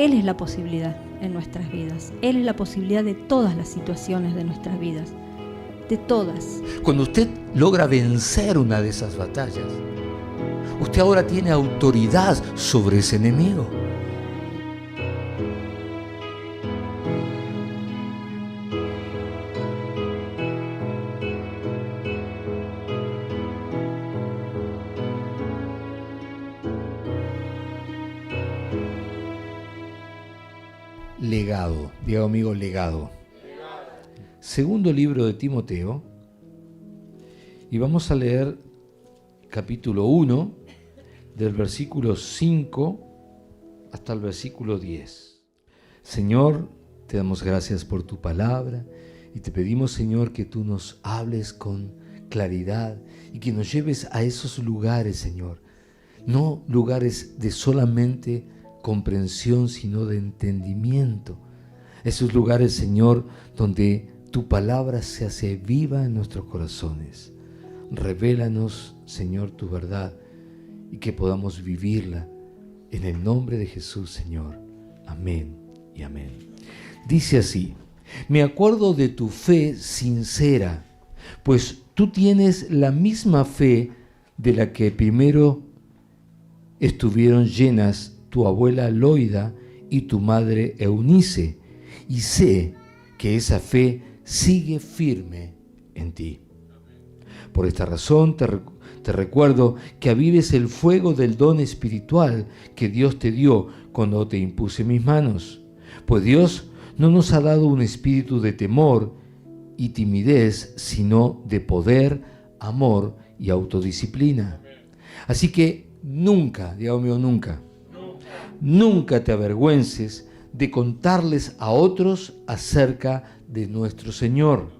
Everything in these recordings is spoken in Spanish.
Él es la posibilidad en nuestras vidas. Él es la posibilidad de todas las situaciones de nuestras vidas. De todas. Cuando usted logra vencer una de esas batallas, usted ahora tiene autoridad sobre ese enemigo. Legado, diga amigo, legado. Segundo libro de Timoteo, y vamos a leer capítulo 1, del versículo 5 hasta el versículo 10. Señor, te damos gracias por tu palabra y te pedimos, Señor, que tú nos hables con claridad y que nos lleves a esos lugares, Señor, no lugares de solamente comprensión, sino de entendimiento. Esos lugares, Señor, donde tu palabra se hace viva en nuestros corazones. Revélanos, Señor, tu verdad y que podamos vivirla en el nombre de Jesús, Señor. Amén y amén. Dice así: me acuerdo de tu fe sincera, pues tú tienes la misma fe de la que primero estuvieron llenas tu abuela Loida y tu madre Eunice, y sé que esa fe sigue firme en ti. Por esta razón te recuerdo que avives el fuego del don espiritual que Dios te dio cuando te impuse mis manos, pues Dios no nos ha dado un espíritu de temor y timidez, sino de poder, amor y autodisciplina. Así que nunca, digo mío, nunca te avergüences de contarles a otros acerca de nuestro Señor.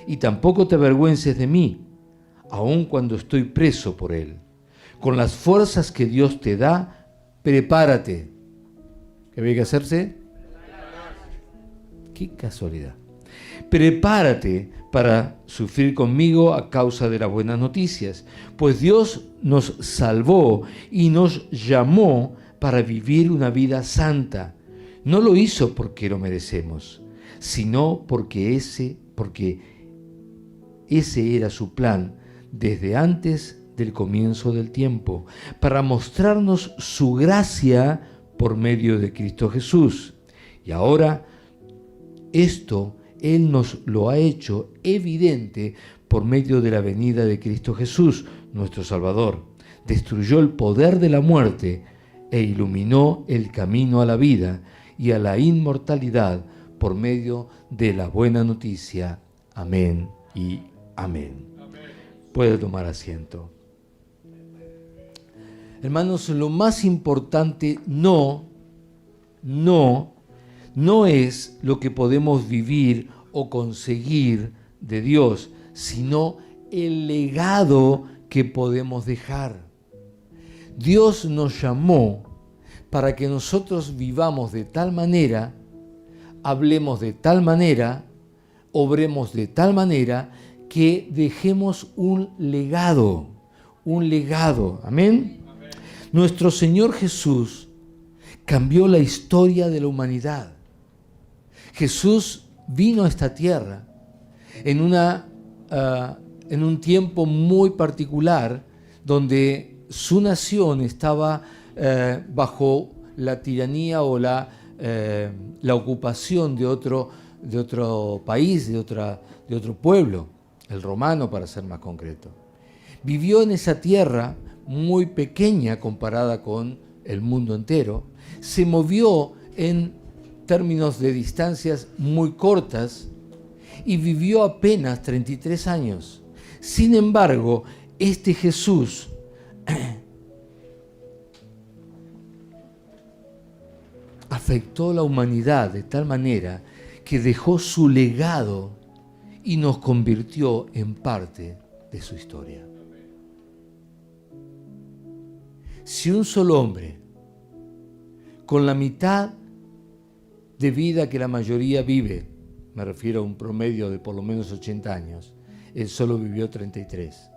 Y tampoco te avergüences de mí, aun cuando estoy preso por Él. Con las fuerzas que Dios te da, prepárate. ¿Qué había que hacerse? Qué casualidad. Prepárate para sufrir conmigo a causa de las buenas noticias, pues Dios nos salvó y nos llamó para vivir una vida santa. No lo hizo porque lo merecemos, sino porque ese era su plan desde antes del comienzo del tiempo, para mostrarnos su gracia por medio de Cristo Jesús. Y ahora esto Él nos lo ha hecho evidente por medio de la venida de Cristo Jesús, nuestro Salvador. Destruyó el poder de la muerte e iluminó el camino a la vida y a la inmortalidad por medio de la buena noticia. Amén y amén. Puede tomar asiento. Hermanos, lo más importante no es lo que podemos vivir o conseguir de Dios, sino el legado que podemos dejar. Dios nos llamó para que nosotros vivamos de tal manera, hablemos de tal manera, obremos de tal manera, que dejemos un legado. ¿Amén? Nuestro Señor Jesús cambió la historia de la humanidad. Jesús vino a esta tierra en un tiempo muy particular donde su nación estaba bajo la tiranía o la ocupación de otro país, de otro pueblo, el romano para ser más concreto. Vivió en esa tierra muy pequeña comparada con el mundo entero, se movió en términos de distancias muy cortas y vivió apenas 33 años. Sin embargo, este Jesús afectó a la humanidad de tal manera que dejó su legado y nos convirtió en parte de su historia. Si un solo hombre, con la mitad de vida que la mayoría vive, me refiero a un promedio de por lo menos 80 años, él solo vivió 33,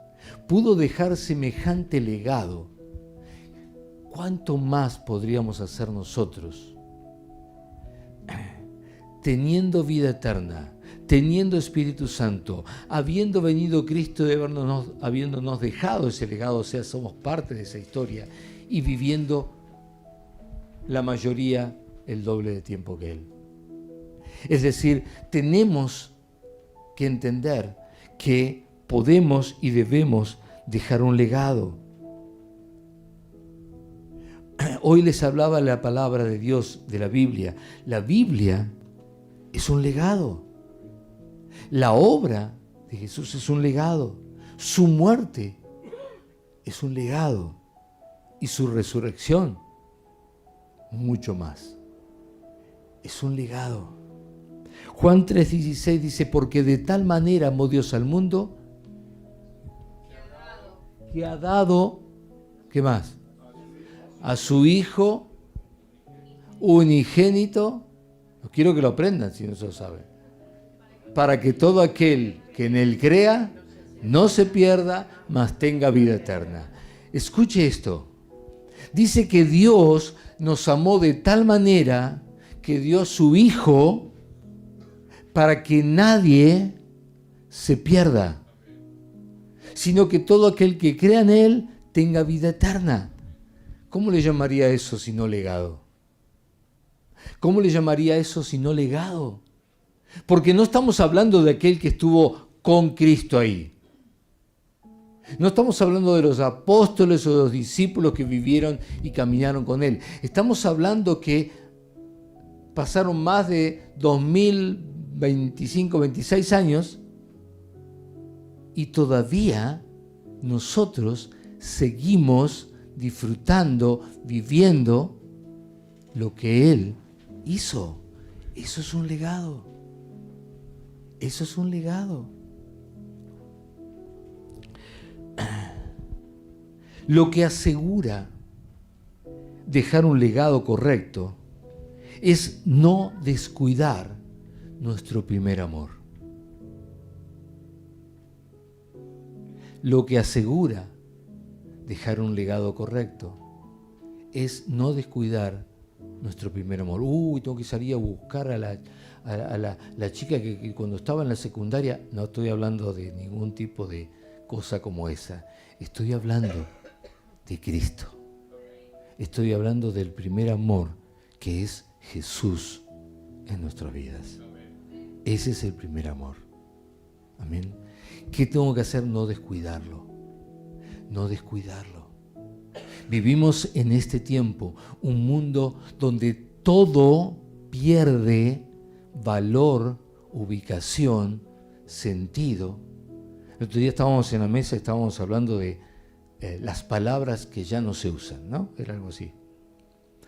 pudo dejar semejante legado, ¿cuánto más podríamos hacer nosotros teniendo vida eterna, teniendo Espíritu Santo, habiendo venido Cristo y habiéndonos dejado ese legado, o sea, somos parte de esa historia, y viviendo la mayoría el doble de tiempo que Él. Es decir, tenemos que entender que podemos y debemos dejar un legado. Hoy les hablaba la palabra de Dios, de la Biblia. La Biblia es un legado. La obra de Jesús es un legado. Su muerte es un legado. Y su resurrección, mucho más. Es un legado. Juan 3:16 dice, porque de tal manera amó Dios al mundo, que ha dado, ¿qué más? A su Hijo unigénito. No quiero que lo aprendan si no se lo saben. Para que todo aquel que en Él crea no se pierda, mas tenga vida eterna. Escuche esto. Dice que Dios nos amó de tal manera que dio su Hijo para que nadie se pierda, sino que todo aquel que crea en Él tenga vida eterna. ¿Cómo le llamaría eso si no legado? ¿Cómo le llamaría eso si no legado? Porque no estamos hablando de aquel que estuvo con Cristo ahí. No estamos hablando de los apóstoles o de los discípulos que vivieron y caminaron con Él. Estamos hablando que pasaron más de 2025, 26 años y todavía nosotros seguimos disfrutando, viviendo lo que Él hizo. Eso es un legado. Eso es un legado. Lo que asegura dejar un legado correcto es no descuidar nuestro primer amor. Lo que asegura dejar un legado correcto es no descuidar nuestro primer amor. Tengo que salir a buscar a la chica que cuando estaba en la secundaria, no estoy hablando de ningún tipo de cosa como esa, estoy hablando de Cristo. Estoy hablando del primer amor que es Jesús en nuestras vidas. Ese es el primer amor. Amén. ¿Qué tengo que hacer? No descuidarlo. No descuidarlo. Vivimos en este tiempo un mundo donde todo pierde valor, ubicación, sentido. El otro día estábamos en la mesa y estábamos hablando de las palabras que ya no se usan, ¿no? Era algo así.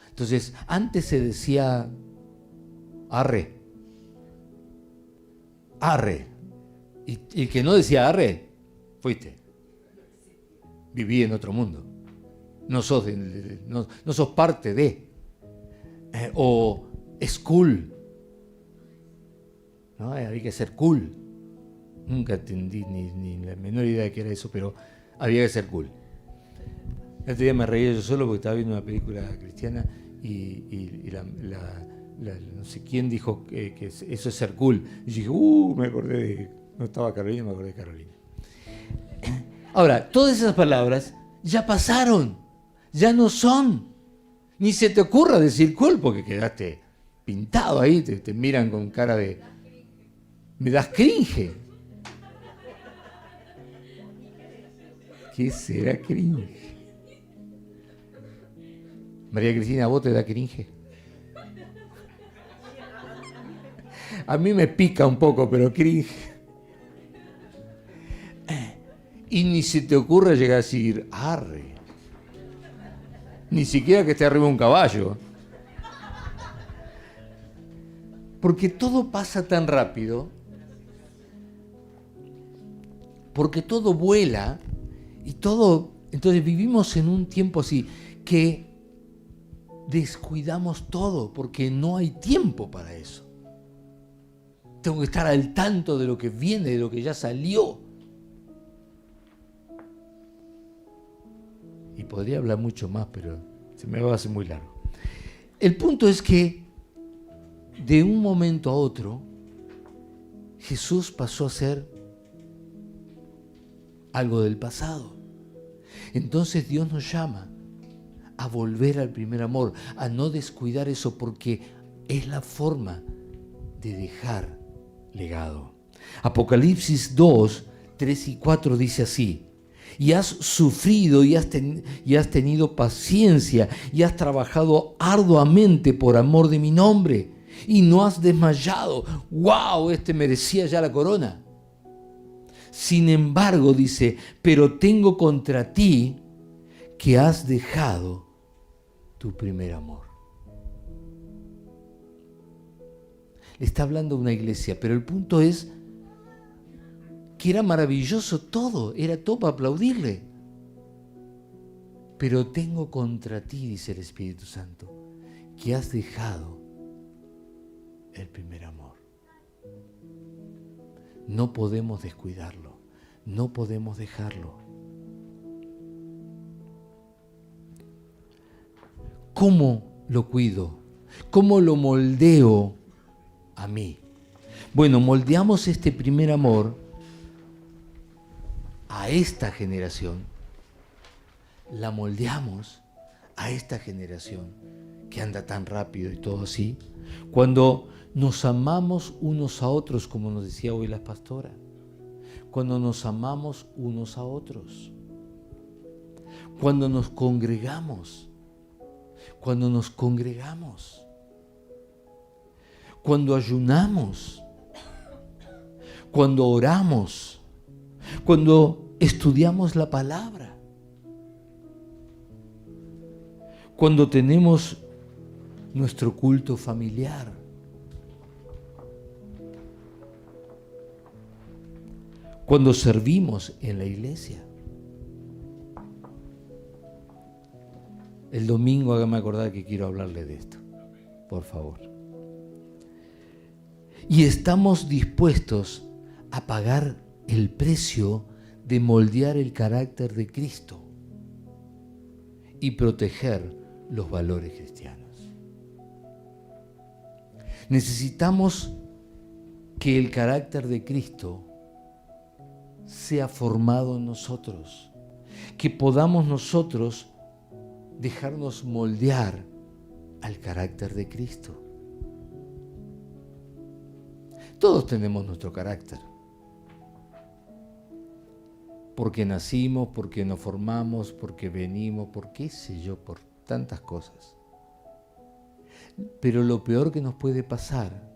Entonces, antes se decía arre. Arre. Y el que no decía arre, fuiste. Viví en otro mundo. No sos parte de. O es cool. ¿No? Había que ser cool. Nunca entendí ni la menor idea de qué era eso, pero había que ser cool. El otro día me reía yo solo porque estaba viendo una película cristiana y no sé quién dijo que eso es ser cool. Y dije, me acordé de... No estaba Carolina, me acordé de Carolina. Ahora, todas esas palabras ya pasaron, ya no son. Ni se te ocurra decir cool porque quedaste pintado ahí, te miran con cara de... Me das cringe. ¿Qué será cringe? María Cristina, ¿a vos te da cringe? A mí me pica un poco, pero cringe. Y ni se te ocurre llegar a decir, arre. Ni siquiera que esté arriba de un caballo. Porque todo pasa tan rápido, porque todo vuela y todo... Entonces vivimos en un tiempo así que descuidamos todo porque no hay tiempo para eso. Tengo que estar al tanto de lo que viene, de lo que ya salió. Y podría hablar mucho más, pero se me va a hacer muy largo. El punto es que de un momento a otro, Jesús pasó a ser algo del pasado. Entonces Dios nos llama a volver al primer amor, a no descuidar eso, porque es la forma de dejar legado. Apocalipsis 2, 3 y 4 dice así: y has sufrido y has tenido paciencia y has trabajado arduamente por amor de mi nombre y no has desmayado. ¡Wow! Este merecía ya la corona. Sin embargo, dice, pero tengo contra ti que has dejado tu primer amor. Le está hablando de una iglesia, pero el punto es que era maravilloso todo, era todo para aplaudirle. Pero tengo contra ti, dice el Espíritu Santo, que has dejado el primer amor. No podemos descuidarlo, no podemos dejarlo. ¿Cómo lo cuido? ¿Cómo lo moldeo a mí? Bueno, moldeamos este primer amor a esta generación. La moldeamos a esta generación que anda tan rápido y todo así, cuando nos amamos unos a otros, como nos decía hoy la pastora, cuando nos amamos unos a otros, cuando nos congregamos, cuando ayunamos, cuando oramos, cuando estudiamos la palabra, cuando tenemos nuestro culto familiar, cuando servimos en la iglesia. El domingo hágame acordar que quiero hablarle de esto, por favor. Y estamos dispuestos a pagar el precio de moldear el carácter de Cristo y proteger los valores cristianos. Necesitamos que el carácter de Cristo sea formado en nosotros, que podamos nosotros dejarnos moldear al carácter de Cristo. Todos tenemos nuestro carácter, porque nacimos, porque nos formamos, porque venimos, por qué sé yo, por tantas cosas. Pero lo peor que nos puede pasar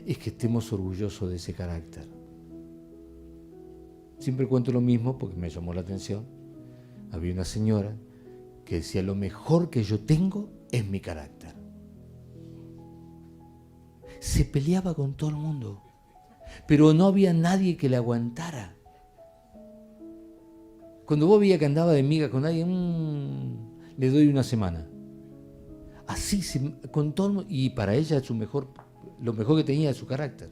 es que estemos orgullosos de ese carácter. Siempre cuento lo mismo porque me llamó la atención. Había una señora que decía: lo mejor que yo tengo es mi carácter. Se peleaba con todo el mundo, pero no había nadie que le aguantara. Cuando vos veías que andaba de miga con alguien, le doy una semana. Así, con todo, y para ella lo mejor que tenía era su carácter.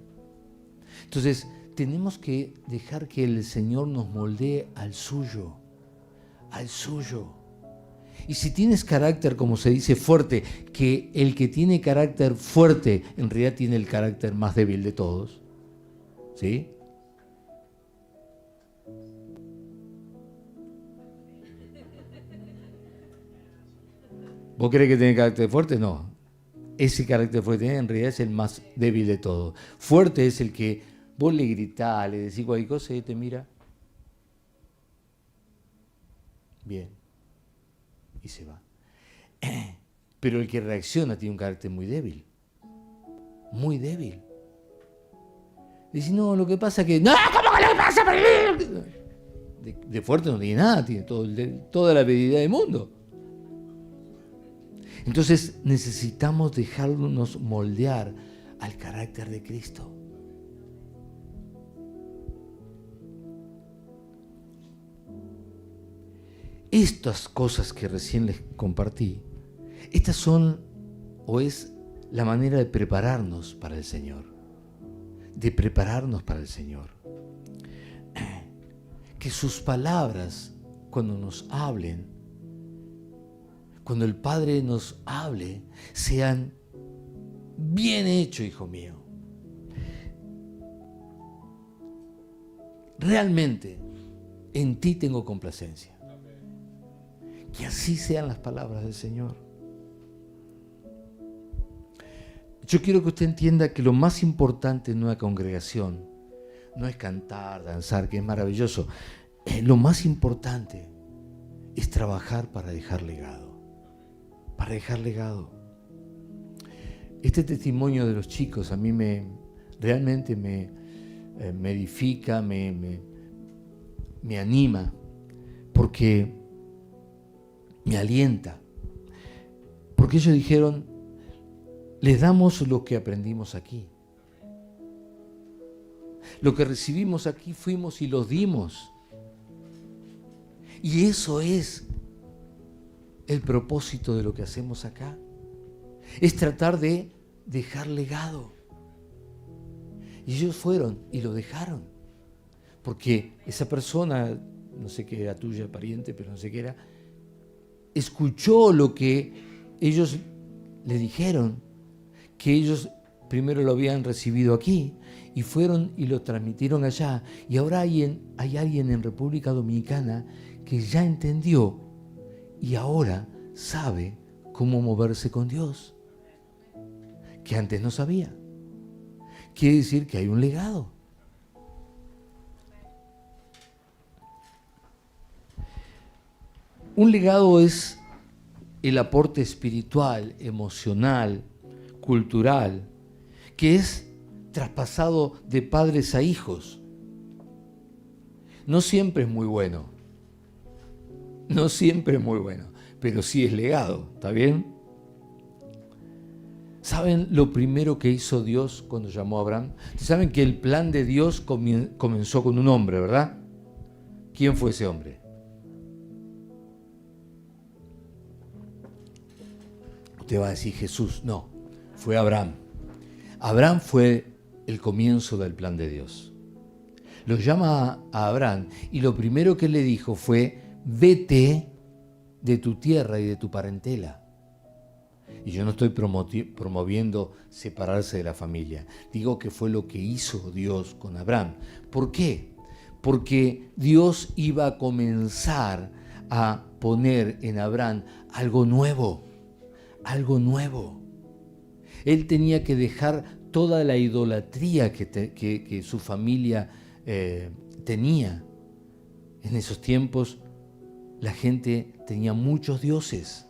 Entonces, tenemos que dejar que el Señor nos moldee al suyo. Y si tienes carácter, como se dice, fuerte, que el que tiene carácter fuerte en realidad tiene el carácter más débil de todos, ¿sí? ¿Vos crees que tiene carácter fuerte? No. Ese carácter fuerte en realidad es el más débil de todos. Fuerte es el que vos le gritás, le decís cualquier cosa y él te mira. Bien. Y se va. Pero el que reacciona tiene un carácter muy débil. Muy débil. Dice: no, lo que pasa es que... ¡No! ¿Cómo que le pasa? De fuerte no tiene nada, tiene toda la habilidad del mundo. Entonces necesitamos dejarnos moldear al carácter de Cristo. Estas cosas que recién les compartí, estas son o es la manera de prepararnos para el Señor. Que sus palabras, cuando nos hablen, cuando el Padre nos hable, sean bien hecho, hijo mío. Realmente en ti tengo complacencia. Que así sean las palabras del Señor. Yo quiero que usted entienda que lo más importante en una congregación no es cantar, danzar, que es maravilloso. Lo más importante es trabajar para dejar legado. Para dejar legado. Este testimonio de los chicos a mí realmente me edifica, me anima, porque me alienta. Porque ellos dijeron, les damos lo que aprendimos aquí. Lo que recibimos aquí fuimos y los dimos. Y eso es el propósito de lo que hacemos acá. Es tratar de dejar legado. Y ellos fueron y lo dejaron. Porque esa persona, no sé qué era tuya, pariente, pero no sé qué era, escuchó lo que ellos le dijeron, que ellos primero lo habían recibido aquí y fueron y lo transmitieron allá. Y ahora hay alguien en República Dominicana que ya entendió y ahora sabe cómo moverse con Dios, que antes no sabía. Quiere decir que hay un legado. Un legado es el aporte espiritual, emocional, cultural, que es traspasado de padres a hijos. No siempre es muy bueno. No siempre es muy bueno, pero sí es legado, ¿está bien? ¿Saben lo primero que hizo Dios cuando llamó a Abraham? ¿Saben que el plan de Dios comenzó con un hombre, verdad? ¿Quién fue ese hombre? Usted va a decir Jesús. No, fue Abraham. Abraham fue el comienzo del plan de Dios. Lo llama a Abraham y lo primero que le dijo fue: vete de tu tierra y de tu parentela. Y yo no estoy promoviendo separarse de la familia. Digo que fue lo que hizo Dios con Abraham. ¿Por qué? Porque Dios iba a comenzar a poner en Abraham algo nuevo. Algo nuevo. Él tenía que dejar toda la idolatría que su familia tenía. En esos tiempos la gente tenía muchos dioses.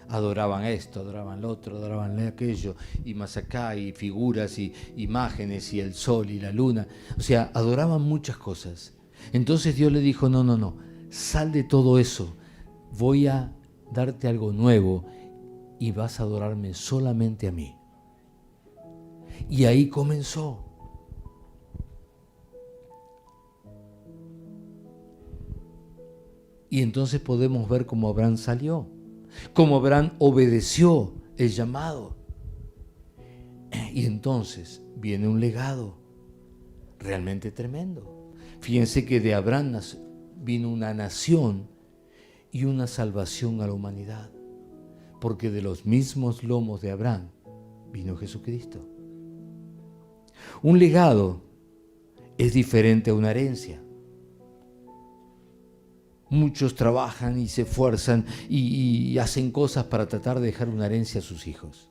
Adoraban esto, adoraban lo otro, adoraban aquello, y más acá, y figuras, y imágenes, y el sol, y la luna. O sea, adoraban muchas cosas. Entonces Dios le dijo, no, sal de todo eso. Voy a darte algo nuevo y vas a adorarme solamente a mí. Y ahí comenzó. Y entonces podemos ver cómo Abraham salió, cómo Abraham obedeció el llamado. Y entonces viene un legado realmente tremendo. Fíjense que de Abraham vino una nación y una salvación a la humanidad, porque de los mismos lomos de Abraham vino Jesucristo. Un legado es diferente a una herencia. Muchos trabajan y se esfuerzan y hacen cosas para tratar de dejar una herencia a sus hijos.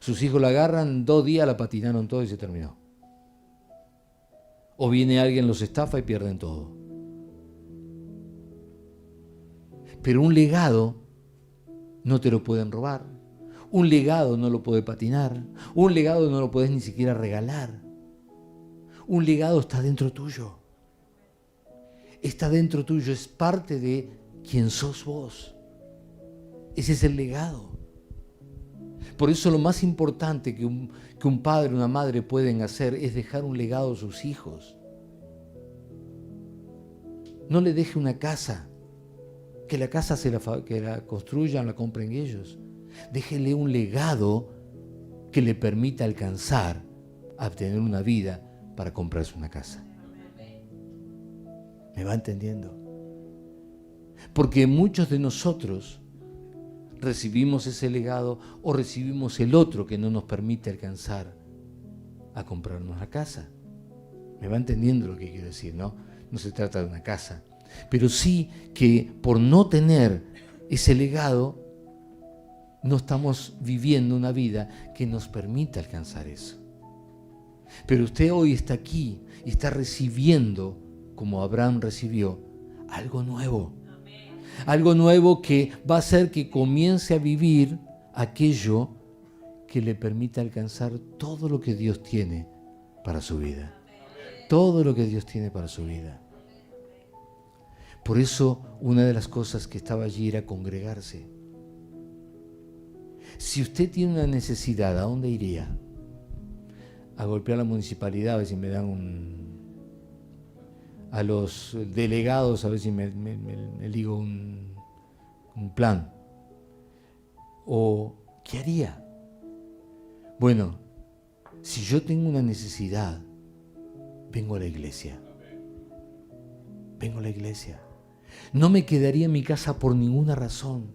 Sus hijos la agarran, 2 días la patinaron todo y se terminó. O viene alguien, los estafa y pierden todo. Pero un legado no te lo pueden robar. Un legado no lo puede patinar. Un legado no lo puedes ni siquiera regalar. Un legado está dentro tuyo. Está dentro tuyo, es parte de quien sos vos. Ese es el legado. Por eso lo más importante que un padre o una madre pueden hacer es dejar un legado a sus hijos. No le deje una casa, que la casa que la construyan, la compren ellos. Déjele un legado que le permita alcanzar a obtener una vida para comprarse una casa. ¿Me va entendiendo? Porque muchos de nosotros recibimos ese legado o recibimos el otro que no nos permite alcanzar a comprarnos la casa. ¿Me va entendiendo lo que quiero decir, no? No se trata de una casa, pero sí que por no tener ese legado no estamos viviendo una vida que nos permita alcanzar eso. Pero usted hoy está aquí y está recibiendo, como Abraham recibió, algo nuevo. Algo nuevo que va a hacer que comience a vivir aquello que le permita alcanzar todo lo que Dios tiene para su vida. Todo lo que Dios tiene para su vida. Por eso, una de las cosas que estaba allí era congregarse. Si usted tiene una necesidad, ¿a dónde iría? A golpear la municipalidad, a ver si me dan a los delegados, a ver si me digo un plan. ¿O qué haría? Bueno, si yo tengo una necesidad, vengo a la iglesia. Vengo a la iglesia. No me quedaría en mi casa por ninguna razón.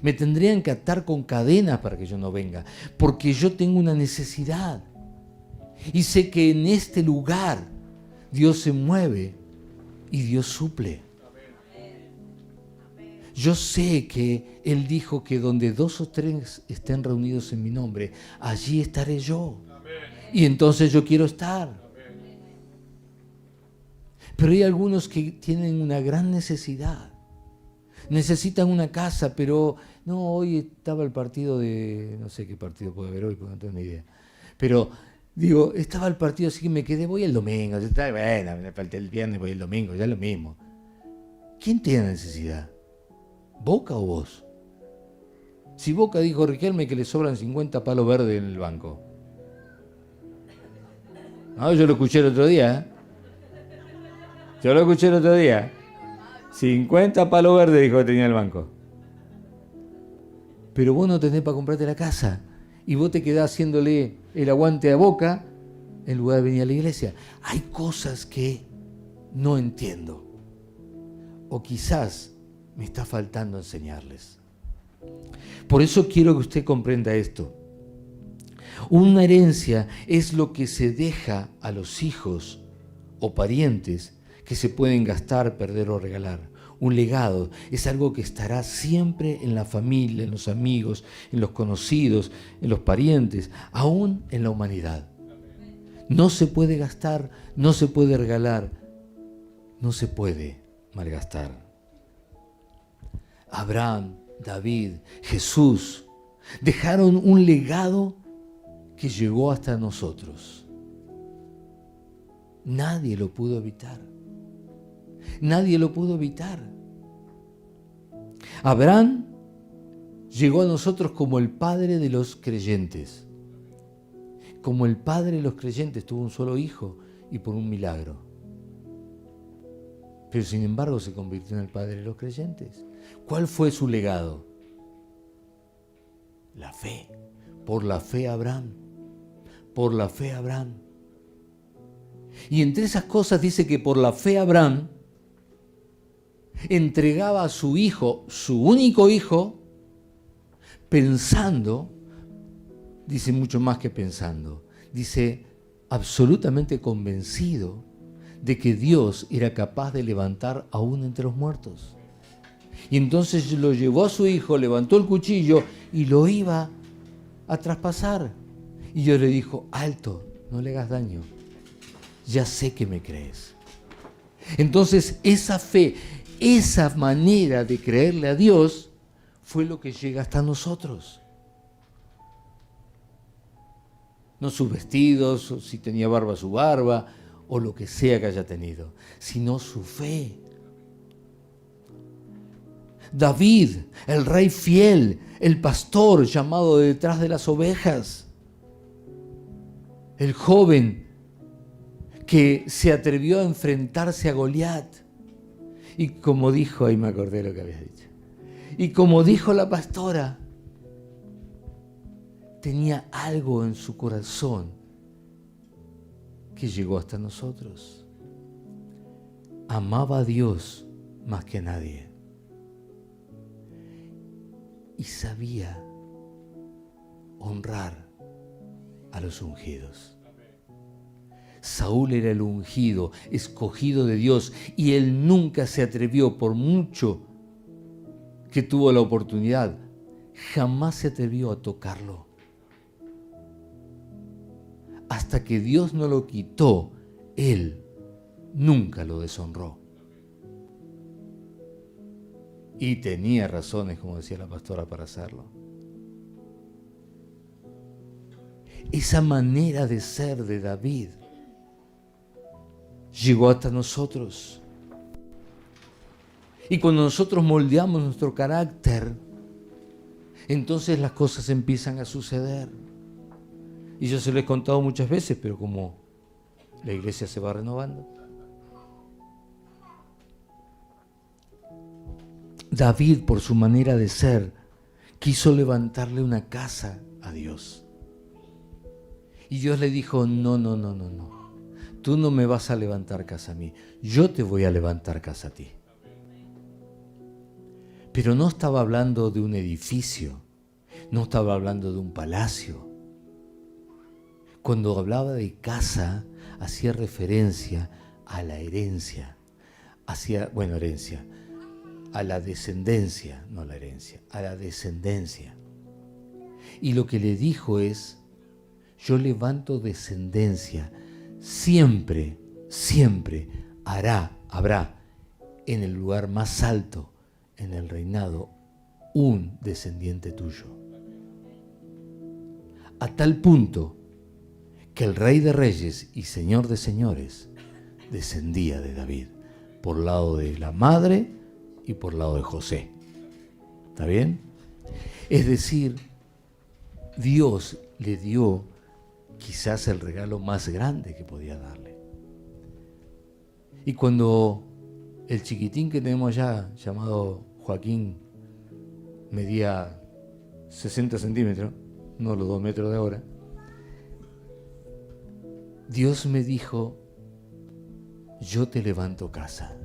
Me tendrían que atar con cadenas para que yo no venga, porque yo tengo una necesidad. Y sé que en este lugar Dios se mueve y Dios suple. Yo sé que Él dijo que donde 2 o 3 estén reunidos en mi nombre, allí estaré yo. Y entonces yo quiero estar. Pero hay algunos que tienen una gran necesidad. Necesitan una casa, pero no, hoy estaba el partido de, no sé qué partido puede haber hoy, porque no tengo ni idea. Pero digo, estaba el partido, así que me quedé, voy el domingo. Bueno, me falté el viernes, voy el domingo, ya es lo mismo. ¿Quién tiene necesidad? ¿Boca o vos? Si Boca dijo Riquelme que le sobran 50 palos verdes en el banco. No, yo lo escuché el otro día. Yo lo escuché el otro día. 50 palos verdes dijo que tenía el banco. Pero vos no tenés para comprarte la casa. Y vos te quedás haciéndole el aguante a Boca en lugar de venir a la iglesia. Hay cosas que no entiendo. O quizás me está faltando enseñarles. Por eso quiero que usted comprenda esto. Una herencia es lo que se deja a los hijos o parientes que se pueden gastar, perder o regalar. Un legado es algo que estará siempre en la familia, en los amigos, en los conocidos, en los parientes, aún en la humanidad. No se puede gastar, no se puede regalar, no se puede malgastar. Abraham, David, Jesús dejaron un legado que llegó hasta nosotros. Nadie lo pudo evitar. Nadie lo pudo evitar. Abraham llegó a nosotros como el padre de los creyentes. Como el padre de los creyentes tuvo un solo hijo y por un milagro. Pero sin embargo se convirtió en el padre de los creyentes. ¿Cuál fue su legado? La fe. Por la fe Abraham. Por la fe Abraham. Y entre esas cosas dice que por la fe Abraham entregaba a su hijo, su único hijo, pensando, dice mucho más que pensando, dice absolutamente convencido de que Dios era capaz de levantar aún entre los muertos. Y entonces lo llevó a su hijo, levantó el cuchillo y lo iba a traspasar. Y Dios le dijo, alto, no le hagas daño. Ya sé que me crees. Entonces esa fe, esa manera de creerle a Dios fue lo que llega hasta nosotros. No sus vestidos, o si tenía barba su barba, o lo que sea que haya tenido, sino su fe. David, el rey fiel, el pastor llamado de detrás de las ovejas, el joven que se atrevió a enfrentarse a Goliat. Y como dijo, ahí me acordé lo que habías dicho, y como dijo la pastora, tenía algo en su corazón que llegó hasta nosotros. Amaba a Dios más que a nadie. y sabía honrar a los ungidos. Saúl era el ungido, escogido de Dios, y él nunca se atrevió, por mucho que tuvo la oportunidad, jamás se atrevió a tocarlo. Hasta que Dios no lo quitó, él nunca lo deshonró. Y tenía razones, como decía la pastora, para hacerlo. Esa manera de ser de David llegó hasta nosotros. Y cuando nosotros moldeamos nuestro carácter, entonces las cosas empiezan a suceder. Y yo se lo he contado muchas veces, pero como la iglesia se va renovando. David, por su manera de ser, quiso levantarle una casa a Dios. Y Dios le dijo, no. Tú no me vas a levantar casa a mí. Yo te voy a levantar casa a ti. Pero no estaba hablando de un edificio. No estaba hablando de un palacio. Cuando hablaba de casa, hacía referencia a la herencia. A la descendencia, no la herencia, a la descendencia. Y lo que le dijo es, yo levanto descendencia, siempre habrá en el lugar más alto, en el reinado, un descendiente tuyo. A tal punto que el Rey de Reyes y Señor de Señores descendía de David, por lado de la madre y por lado de José. ¿Está bien? Es decir, Dios le dio quizás el regalo más grande que podía darle. Y cuando el chiquitín que tenemos ya, llamado Joaquín, medía 60 centímetros, no los 2 metros de ahora, Dios me dijo, yo te levanto casa.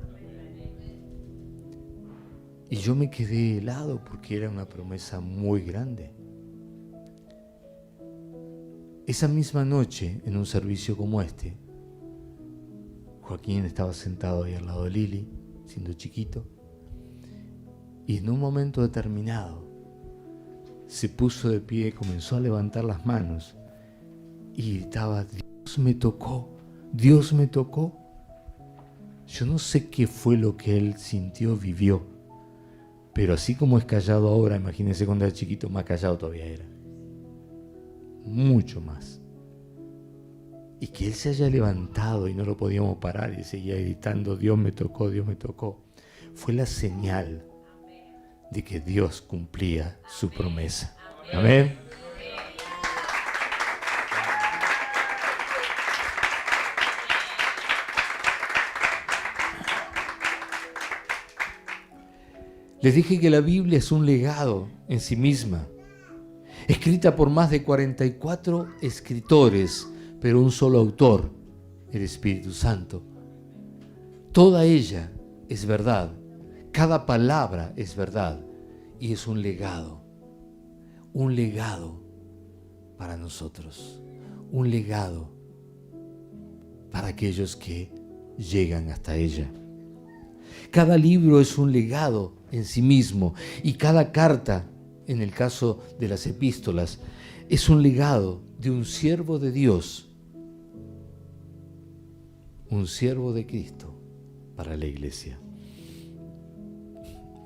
Y yo me quedé helado porque era una promesa muy grande. Esa misma noche, en un servicio como este, Joaquín estaba sentado ahí al lado de Lili, siendo chiquito, y en un momento determinado se puso de pie, comenzó a levantar las manos y gritaba, Dios me tocó, Dios me tocó. Yo no sé qué fue lo que él sintió, vivió, pero así como es callado ahora, imagínense cuando era chiquito, más callado todavía era. Mucho más. Y que él se haya levantado y no lo podíamos parar y seguía gritando, Dios me tocó, fue la señal de que Dios cumplía su promesa. Amén. Les dije que la Biblia es un legado en sí misma, escrita por más de 44 escritores, pero un solo autor, el Espíritu Santo. Toda ella es verdad, cada palabra es verdad y es un legado para nosotros, un legado para aquellos que llegan hasta ella. Cada libro es un legado en sí mismo y cada carta, en el caso de las epístolas, es un legado de un siervo de Dios, un siervo de Cristo para la iglesia.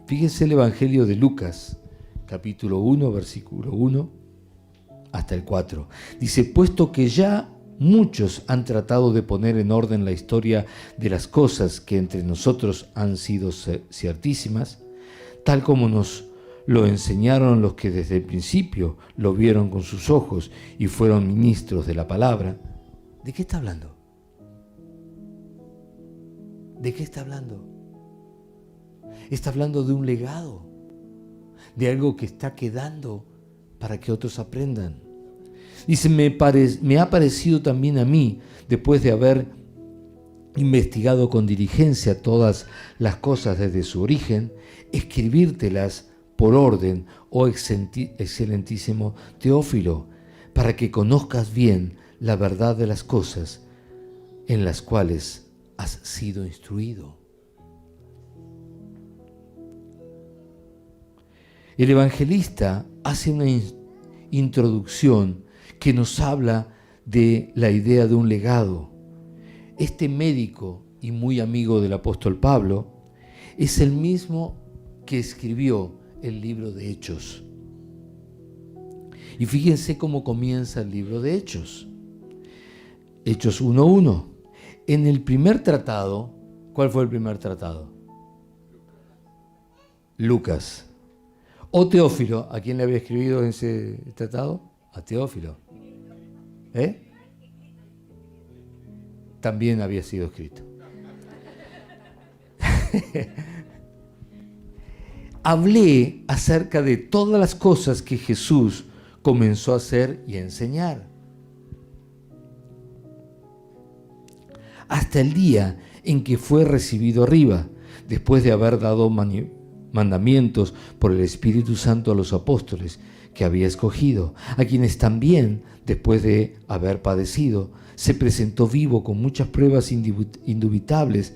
Fíjense el Evangelio de Lucas, capítulo 1, versículo 1 hasta el 4. Dice, puesto que ya muchos han tratado de poner en orden la historia de las cosas que entre nosotros han sido ciertísimas, tal como nos lo enseñaron los que desde el principio lo vieron con sus ojos y fueron ministros de la palabra. ¿De qué está hablando? ¿De qué está hablando? Está hablando de un legado, de algo que está quedando para que otros aprendan. Dice, me ha parecido también a mí, después de haber investigado con diligencia todas las cosas desde su origen, escribírtelas por orden, oh excelentísimo Teófilo, para que conozcas bien la verdad de las cosas en las cuales has sido instruido. El evangelista hace una introducción que nos habla de la idea de un legado. Este médico y muy amigo del apóstol Pablo es el mismo que escribió el libro de Hechos. Y fíjense cómo comienza el libro de Hechos. Hechos 1:1. En el primer tratado, ¿cuál fue el primer tratado? Lucas. O Teófilo, ¿a quién le había escribido ese tratado? A Teófilo. También había sido escrito. Hablé acerca de todas las cosas que Jesús comenzó a hacer y a enseñar, hasta el día en que fue recibido arriba, después de haber dado mandamientos por el Espíritu Santo a los apóstoles que había escogido, a quienes también, después de haber padecido, se presentó vivo con muchas pruebas indubitables,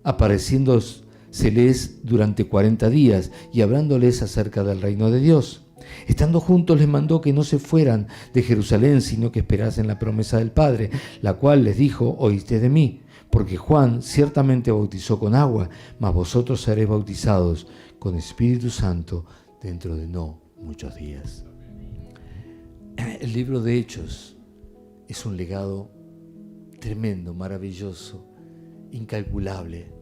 apareciéndoseles durante 40 días y hablándoles acerca del reino de Dios. Estando juntos les mandó que no se fueran de Jerusalén, sino que esperasen la promesa del Padre, la cual les dijo: oíste de mí, porque Juan ciertamente bautizó con agua, mas vosotros seréis bautizados con Espíritu Santo dentro de no muchos días. El libro de Hechos es un legado tremendo, maravilloso, incalculable.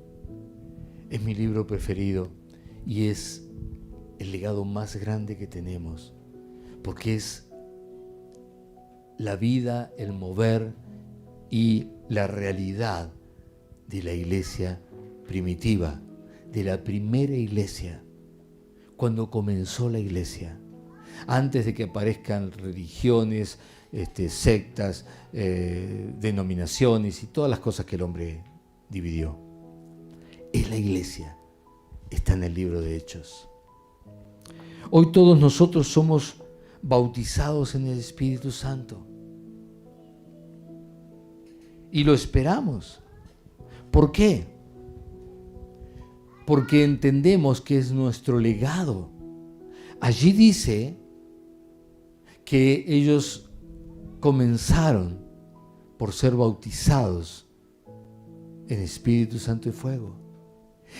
Es mi libro preferido y es el legado más grande que tenemos, porque es la vida, el mover y la realidad de la iglesia primitiva, de la primera iglesia, cuando comenzó la iglesia, antes de que aparezcan religiones, sectas, denominaciones y todas las cosas que el hombre dividió. Es la iglesia, está en el libro de Hechos. Hoy todos nosotros somos bautizados en el Espíritu Santo y lo esperamos. ¿Por qué? Porque entendemos que es nuestro legado. Allí dice que ellos comenzaron por ser bautizados en Espíritu Santo y fuego.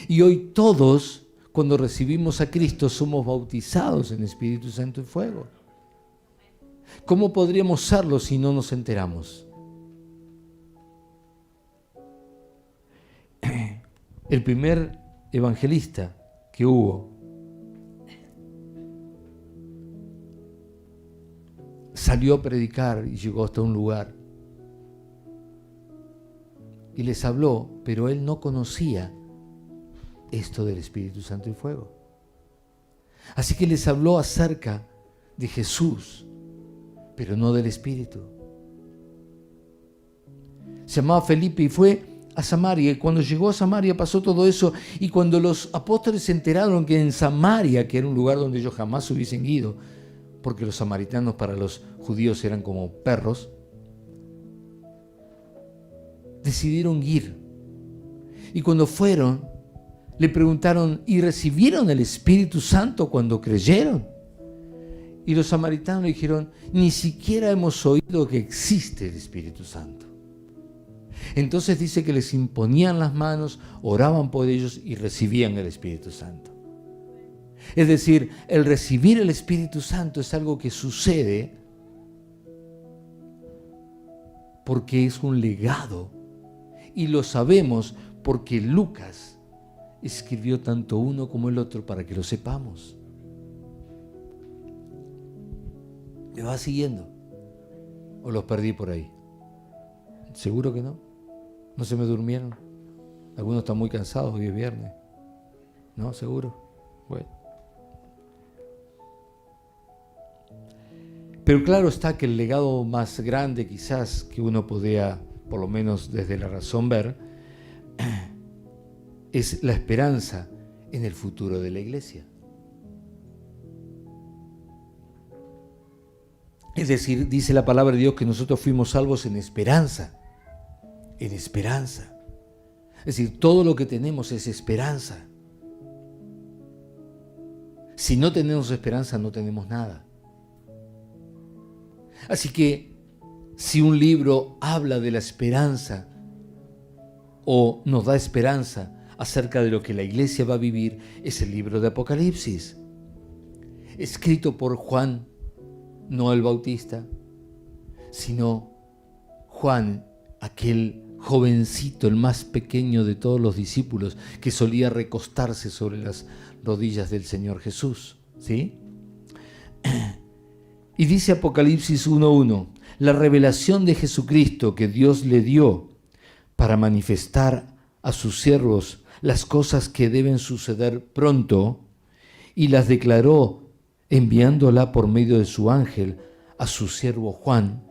Y hoy todos, cuando recibimos a Cristo, somos bautizados en Espíritu Santo y fuego. ¿Cómo podríamos serlo si no nos enteramos? El primer evangelista que hubo salió a predicar y llegó hasta un lugar y les habló, pero él no conocía esto del Espíritu Santo y fuego. Así que les habló acerca de Jesús, pero no del Espíritu. Se llamaba Felipe y fue a Samaria, y cuando llegó a Samaria pasó todo eso, y cuando los apóstoles se enteraron que en Samaria, que era un lugar donde ellos jamás hubiesen ido, porque los samaritanos para los judíos eran como perros, decidieron ir. Y cuando fueron, le preguntaron: ¿y recibieron el Espíritu Santo cuando creyeron? Y los samaritanos le dijeron: ni siquiera hemos oído que existe el Espíritu Santo. Entonces dice que les imponían las manos, oraban por ellos y recibían el Espíritu Santo. Es decir, el recibir el Espíritu Santo es algo que sucede porque es un legado, y lo sabemos porque Lucas escribió tanto uno como el otro para que lo sepamos. ¿Me va siguiendo? ¿O los perdí por ahí? ¿Seguro que no? ¿No se me durmieron? Algunos están muy cansados, hoy es viernes. ¿No? ¿Seguro? Bueno. Pero claro está que el legado más grande quizás que uno podía, por lo menos desde la razón, ver, es la esperanza en el futuro de la iglesia. Es decir, dice la palabra de Dios que nosotros fuimos salvos en esperanza. En esperanza. Es decir, todo lo que tenemos es esperanza. Si no tenemos esperanza, no tenemos nada. Así que, si un libro habla de la esperanza o nos da esperanza acerca de lo que la iglesia va a vivir, es el libro de Apocalipsis, escrito por Juan, no el Bautista, sino Juan, aquel jovencito, el más pequeño de todos los discípulos, que solía recostarse sobre las rodillas del Señor Jesús, ¿sí? Y dice Apocalipsis 1:1, la revelación de Jesucristo que Dios le dio para manifestar a sus siervos las cosas que deben suceder pronto, y las declaró enviándola por medio de su ángel a su siervo Juan,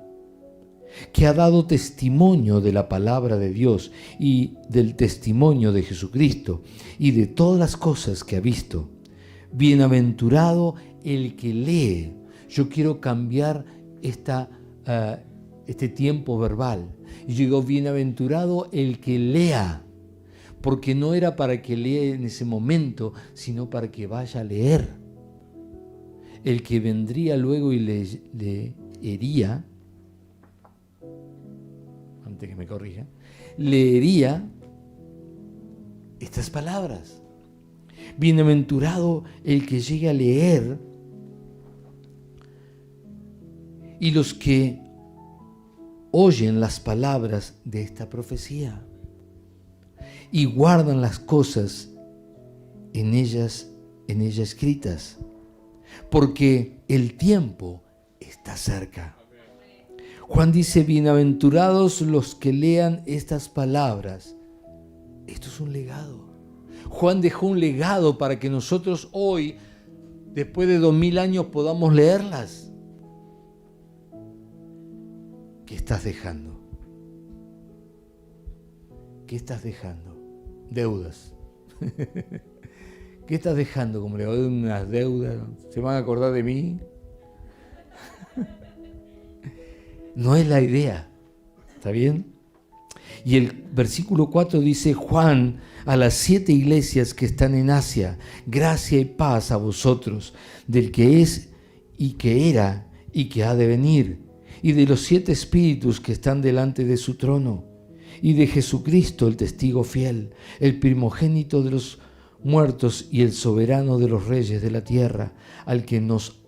que ha dado testimonio de la palabra de Dios y del testimonio de Jesucristo y de todas las cosas que ha visto. Bienaventurado el que lee. Yo quiero cambiar este tiempo verbal. Y yo digo, bienaventurado el que lea, porque no era para que lea en ese momento, sino para que vaya a leer. El que vendría luego y leería, antes que me corrija, leería estas palabras. Bienaventurado el que llegue a leer, y los que oyen las palabras de esta profecía y guardan las cosas en ella escritas, porque el tiempo está cerca. Juan dice, bienaventurados los que lean estas palabras. Esto es un legado. Juan dejó un legado para que nosotros hoy, después de 2000 años, podamos leerlas. ¿Qué estás dejando? ¿Qué estás dejando? Deudas. ¿Qué estás dejando? Como le doy unas deudas, ¿se van a acordar de mí? No es la idea, ¿está bien? Y el versículo 4 dice, Juan, a las 7 iglesias que están en Asia, gracia y paz a vosotros, del que es y que era y que ha de venir, y de los 7 espíritus que están delante de su trono, y de Jesucristo, el testigo fiel, el primogénito de los muertos y el soberano de los reyes de la tierra, al que nos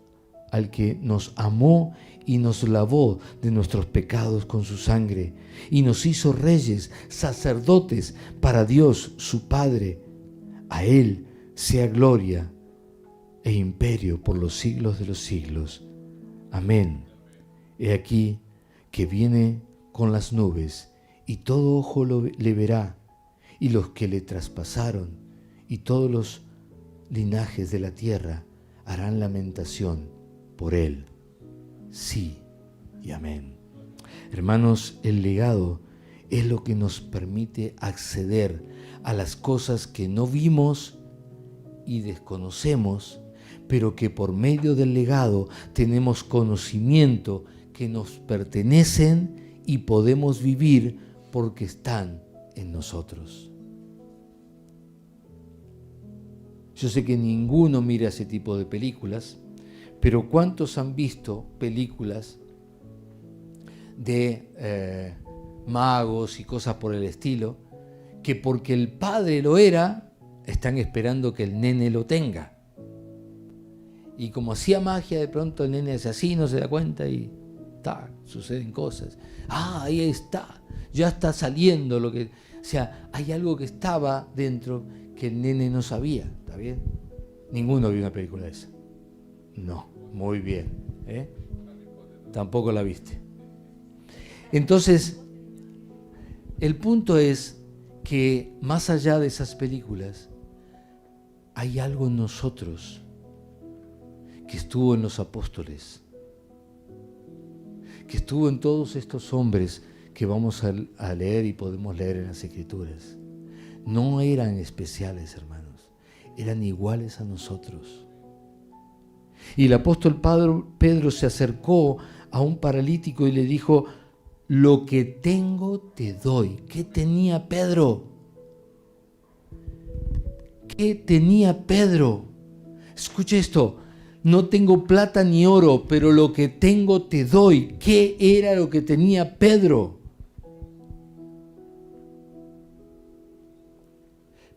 amó y nos lavó de nuestros pecados con su sangre, y nos hizo reyes, sacerdotes para Dios su Padre. A Él sea gloria e imperio por los siglos de los siglos. Amén. He aquí que viene con las nubes, y todo ojo le verá, y los que le traspasaron, y todos los linajes de la tierra harán lamentación por él. Sí y amén. Hermanos, el legado es lo que nos permite acceder a las cosas que no vimos y desconocemos, pero que por medio del legado tenemos conocimiento que nos pertenecen y podemos vivir porque están en nosotros. Yo sé que ninguno mira ese tipo de películas, pero ¿cuántos han visto películas de magos y cosas por el estilo, que porque el padre lo era, están esperando que el nene lo tenga? Y como hacía magia, de pronto el nene hace así, no se da cuenta y suceden cosas. Ahí está, ya está saliendo lo que... O sea, hay algo que estaba dentro que el nene no sabía, ¿está bien? Ninguno vio una película de esa. No, muy bien. Tampoco la viste. Entonces, el punto es que más allá de esas películas, hay algo en nosotros que estuvo en los apóstoles, que estuvo en todos estos hombres que vamos a leer y podemos leer en las Escrituras. No eran especiales, hermanos. eran iguales a nosotros. Y el apóstol Pedro se acercó a un paralítico y le dijo: lo que tengo te doy. ¿Qué tenía Pedro? ¿Qué tenía Pedro? Escuche esto: no tengo plata ni oro, pero lo que tengo te doy. ¿Qué era lo que tenía Pedro?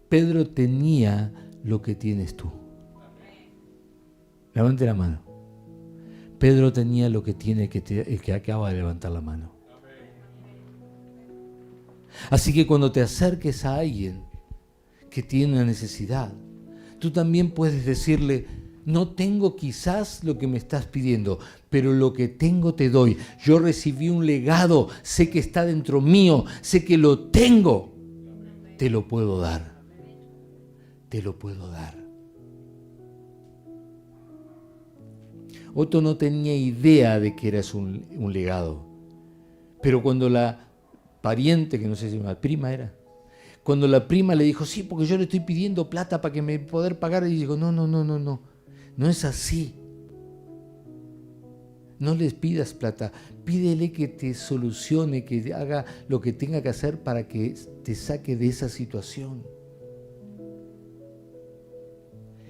Pedro tenía lo que tienes tú. Levante la mano. Pedro tenía lo que tiene el que acaba de levantar la mano. Así que cuando te acerques a alguien que tiene una necesidad, tú también puedes decirle: no tengo quizás lo que me estás pidiendo, pero lo que tengo te doy. Yo recibí un legado, sé que está dentro mío, sé que lo tengo. Te lo puedo dar. Te lo puedo dar. Otto no tenía idea de que eras un legado. Pero cuando la pariente, que no sé si una prima era, cuando la prima le dijo: sí, porque yo le estoy pidiendo plata para que me poder pagar, y dijo: no es así. No les pidas plata, pídele que te solucione, que haga lo que tenga que hacer para que te saque de esa situación.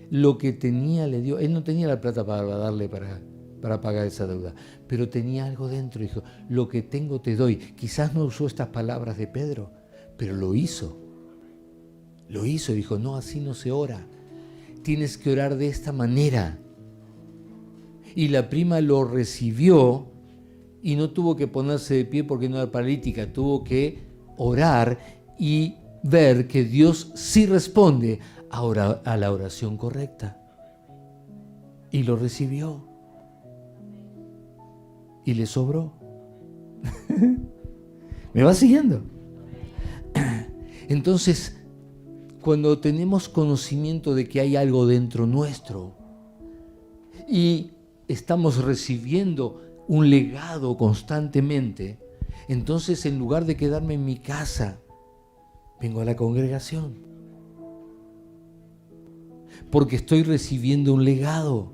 Lo que tenía le dio. Él no tenía la plata para darle para pagar esa deuda, pero tenía algo dentro. Dijo: lo que tengo te doy. Quizás no usó estas palabras de Pedro, pero lo hizo. Lo hizo y dijo: no, así no se ora. Tienes que orar de esta manera. Y la prima lo recibió y no tuvo que ponerse de pie porque no era paralítica. Tuvo que orar y ver que Dios sí responde a la oración correcta. Y lo recibió. Y le sobró. ¿Me va siguiendo? Entonces, cuando tenemos conocimiento de que hay algo dentro nuestro y estamos recibiendo un legado constantemente, entonces en lugar de quedarme en mi casa, vengo a la congregación. Porque estoy recibiendo un legado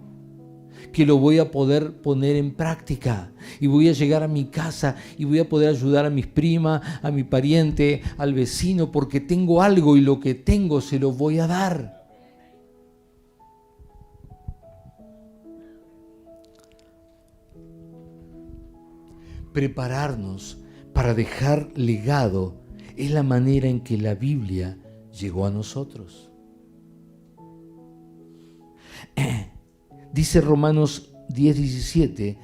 que lo voy a poder poner en práctica. Y voy a llegar a mi casa y voy a poder ayudar a mis primas, a mi pariente, al vecino, porque tengo algo y lo que tengo se lo voy a dar. Prepararnos para dejar legado es la manera en que la Biblia llegó a nosotros. Dice Romanos 10:17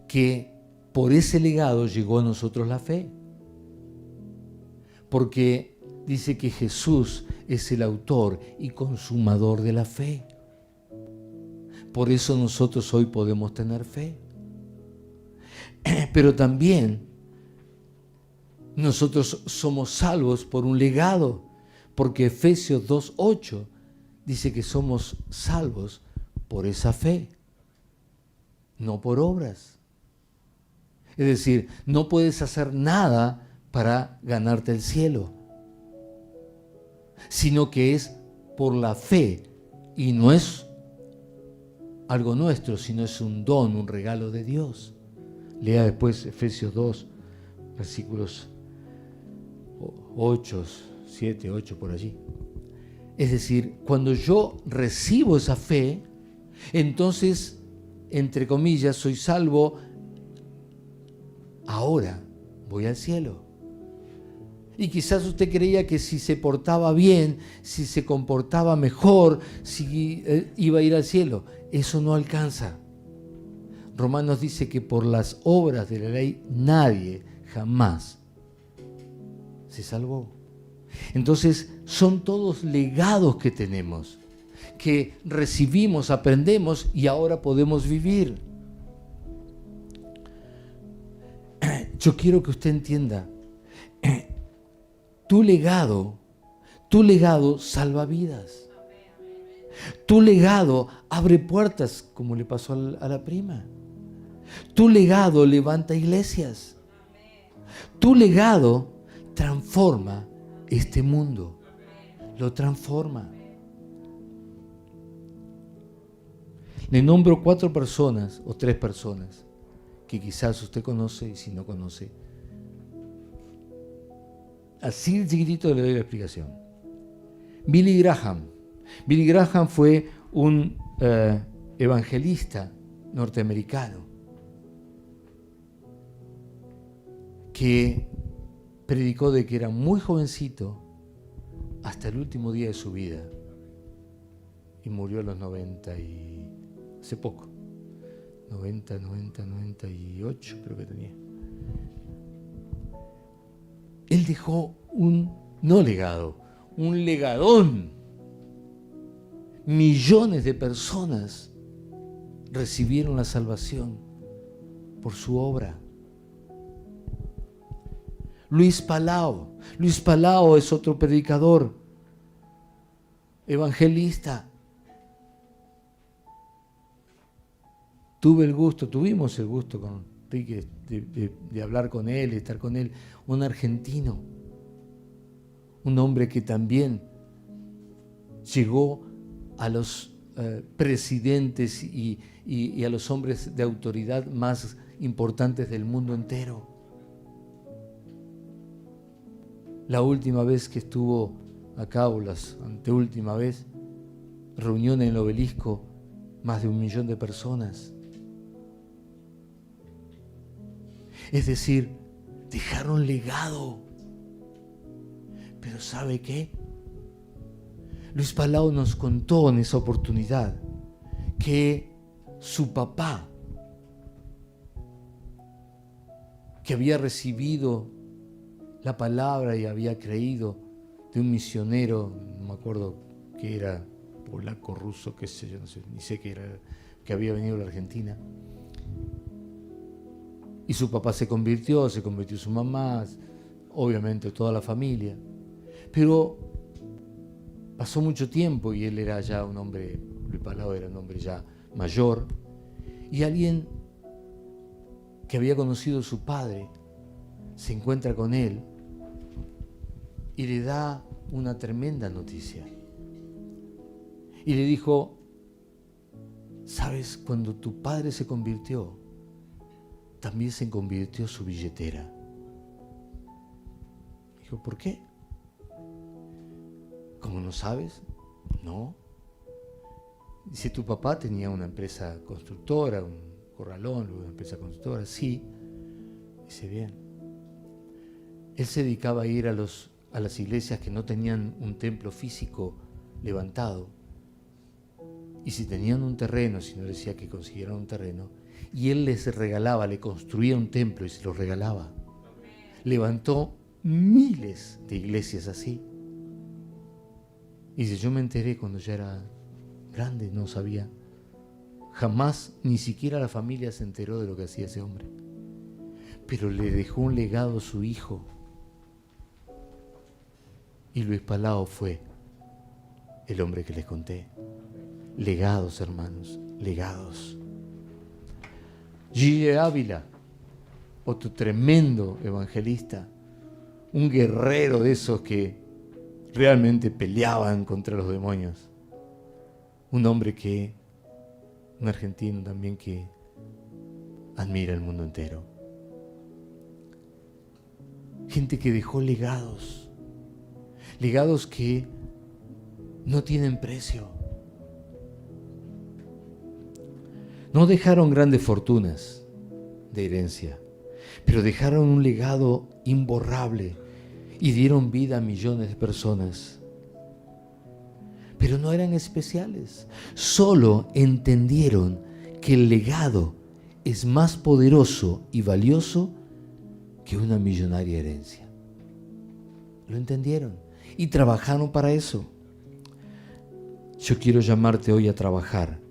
que por ese legado llegó a nosotros la fe. Porque dice que Jesús es el autor y consumador de la fe. Por eso nosotros hoy podemos tener fe. Pero también nosotros somos salvos por un legado, porque Efesios 2:8 dice que somos salvos por esa fe, no por obras. Es decir, no puedes hacer nada para ganarte el cielo, sino que es por la fe, y no es algo nuestro, sino es un don, un regalo de Dios. Lea después Efesios 2, versículos 8, 7, 8, por allí. Es decir, cuando yo recibo esa fe, entonces, entre comillas, soy salvo. Ahora voy al cielo. Y quizás usted creía que si se portaba bien, si se comportaba mejor, si iba a ir al cielo. Eso no alcanza. Romanos dice que por las obras de la ley nadie jamás se salvó. Entonces son todos legados que tenemos, que recibimos, aprendemos y ahora podemos vivir. Yo quiero que usted entienda, tu legado salva vidas. Tu legado abre puertas, como le pasó a la prima. Tu legado levanta iglesias. Tu legado transforma este mundo. Lo transforma. Le nombro 4 personas o 3 personas que quizás usted conoce y si no conoce. Así de chiquitito le doy la explicación. Billy Graham. Billy Graham fue un evangelista norteamericano que predicó de que era muy jovencito hasta el último día de su vida y murió a los 90 y hace poco, 98 creo que tenía. Él dejó un legadón. Millones de personas recibieron la salvación por su obra. Luis Palau es otro predicador, evangelista. Tuvimos el gusto con Enrique de hablar con él, de estar con él. Un argentino, un hombre que también llegó a los presidentes y a los hombres de autoridad más importantes del mundo entero. La última vez que estuvo acá, o la anteúltima vez, reunión en el obelisco, más de 1 millón de personas. Es decir, dejaron legado. Pero ¿sabe qué? Luis Palau nos contó en esa oportunidad que su papá, que había recibido la palabra y había creído de un misionero, no me acuerdo que era polaco, ruso, qué sé yo, no sé, ni sé qué era, que había venido a la Argentina. Y su papá se convirtió su mamá, obviamente toda la familia. Pero pasó mucho tiempo y él era ya un hombre, Luis Palau era un hombre ya mayor, y alguien que había conocido a su padre se encuentra con él y le da una tremenda noticia. Y le dijo: ¿sabes? Cuando tu padre se convirtió, también se convirtió su billetera. Dijo: ¿por qué? ¿Cómo no sabes? No. Dice: tu papá tenía una empresa constructora, un corralón, una empresa constructora. Sí. Dice: bien. Él se dedicaba a ir a las iglesias que no tenían un templo físico levantado. Y si tenían un terreno, si no decía que consiguieran un terreno, y él les regalaba, le construía un templo y se los regalaba. Levantó miles de iglesias así. Y dice: yo me enteré cuando ya era grande, no sabía. Jamás, ni siquiera la familia se enteró de lo que hacía ese hombre. Pero le dejó un legado a su hijo. Y Luis Palau fue el hombre que les conté. Legados, hermanos, legados. Gille Ávila, otro tremendo evangelista, un guerrero de esos que realmente peleaban contra los demonios. Un hombre un argentino también que admira el mundo entero. Gente que dejó legados que no tienen precio. No dejaron grandes fortunas de herencia, pero dejaron un legado imborrable y dieron vida a millones de personas. Pero no eran especiales, solo entendieron que el legado es más poderoso y valioso que una millonaria herencia. Lo entendieron y trabajaron para eso. Yo quiero llamarte hoy a trabajar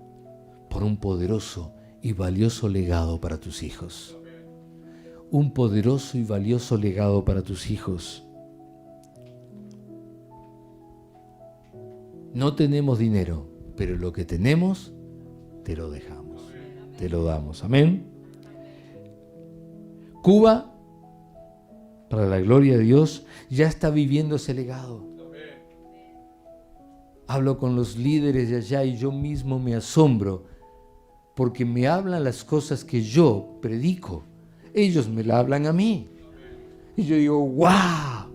por un poderoso y valioso legado para tus hijos. Un poderoso y valioso legado para tus hijos. No tenemos dinero, pero lo que tenemos, te lo dejamos, te lo damos. Amén. Cuba, para la gloria de Dios, ya está viviendo ese legado. Hablo con los líderes de allá y yo mismo me asombro porque me hablan las cosas que yo predico. Ellos me la hablan a mí. Y yo digo, ¡wow!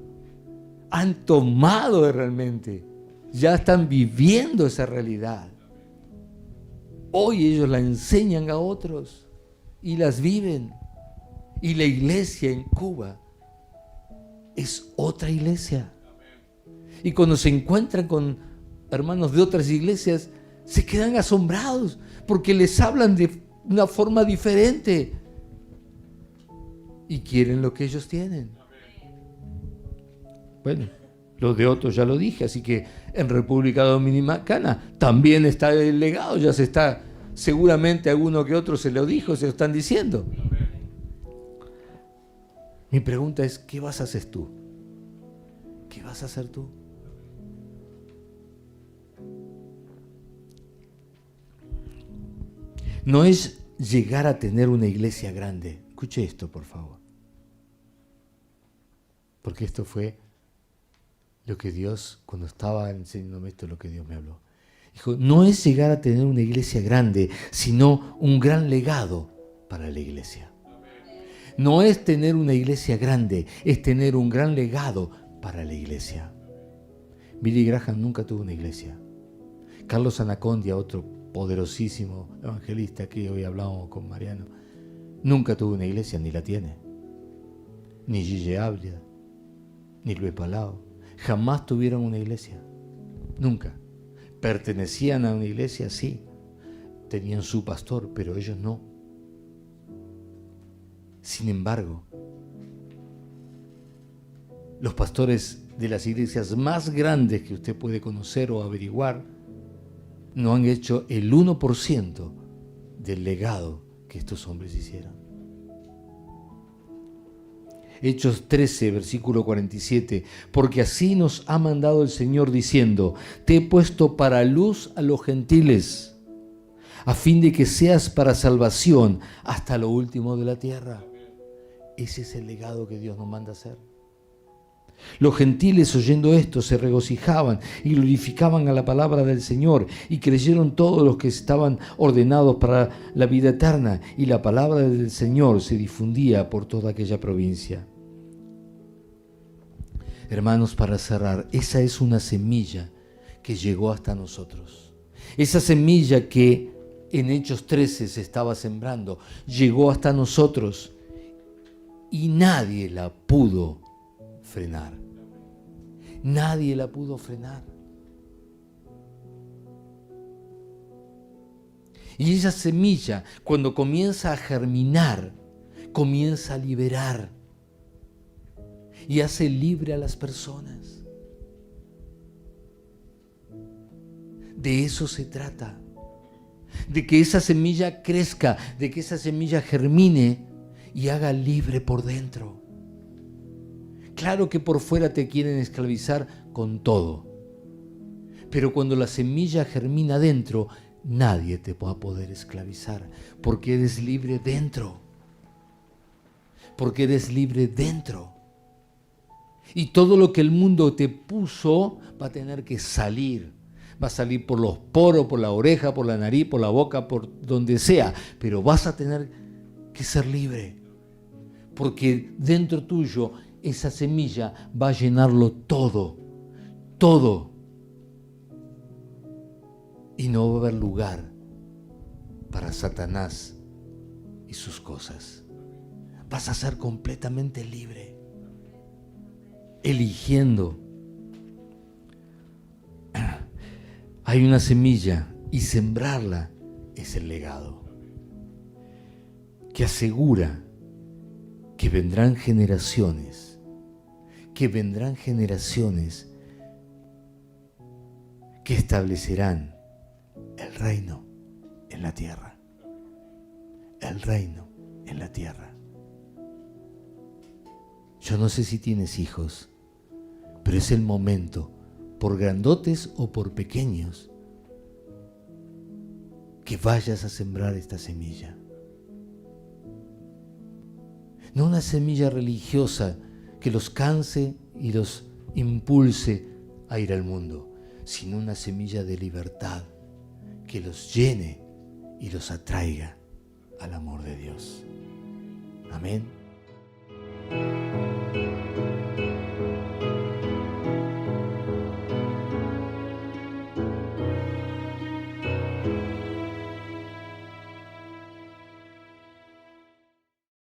Han tomado realmente. Ya están viviendo esa realidad. Hoy ellos la enseñan a otros y las viven. Y la iglesia en Cuba es otra iglesia. Y cuando se encuentran con hermanos de otras iglesias, se quedan asombrados porque les hablan de una forma diferente y quieren lo que ellos tienen. Bueno, lo de otros ya lo dije, así que en República Dominicana también está el legado, ya se está, seguramente alguno que otro se lo dijo, se lo están diciendo. Mi pregunta es, ¿qué vas a hacer tú? ¿Qué vas a hacer tú? No es llegar a tener una iglesia grande. Escuche esto, por favor. Porque esto fue lo que Dios, cuando estaba enseñándome esto, lo que Dios me habló. Dijo, no es llegar a tener una iglesia grande, sino un gran legado para la iglesia. No es tener una iglesia grande, es tener un gran legado para la iglesia. Billy Graham nunca tuvo una iglesia. Carlos Anacondia, otro poderosísimo evangelista que hoy hablamos con Mariano, nunca tuvo una iglesia, ni la tiene. Ni Gille Ávila, ni Luis Palau. Jamás tuvieron una iglesia. Nunca. Pertenecían a una iglesia, sí. Tenían su pastor, pero ellos no. Sin embargo, los pastores de las iglesias más grandes que usted puede conocer o averiguar no han hecho el 1% del legado que estos hombres hicieron. Hechos 13, versículo 47, porque así nos ha mandado el Señor diciendo, te he puesto para luz a los gentiles, a fin de que seas para salvación hasta lo último de la tierra. Ese es el legado que Dios nos manda hacer. Los gentiles, oyendo esto, se regocijaban y glorificaban a la palabra del Señor, y creyeron todos los que estaban ordenados para la vida eterna, y la palabra del Señor se difundía por toda aquella provincia. Hermanos, para cerrar, esa es una semilla que llegó hasta nosotros. Esa semilla que en Hechos 13 se estaba sembrando, llegó hasta nosotros y nadie la pudo frenar. Nadie la pudo frenar. Y esa semilla, cuando comienza a germinar, comienza a liberar y hace libre a las personas. De eso se trata. De que esa semilla crezca, de que esa semilla germine y haga libre por dentro. Claro que por fuera te quieren esclavizar con todo, pero cuando la semilla germina dentro, nadie te va a poder esclavizar, porque eres libre dentro. Porque eres libre dentro. Y todo lo que el mundo te puso va a tener que salir. Va a salir por los poros, por la oreja, por la nariz, por la boca, por donde sea, pero vas a tener que ser libre. Porque dentro tuyo esa semilla va a llenarlo todo, todo. Y no va a haber lugar para Satanás y sus cosas. Vas a ser completamente libre, eligiendo. Hay una semilla y sembrarla es el legado que asegura que vendrán generaciones que establecerán el reino en la tierra. El reino en la tierra. Yo no sé si tienes hijos, pero es el momento, por grandotes o por pequeños, que vayas a sembrar esta semilla. No una semilla religiosa que los canse y los impulse a ir al mundo, sino una semilla de libertad que los llene y los atraiga al amor de Dios. Amén.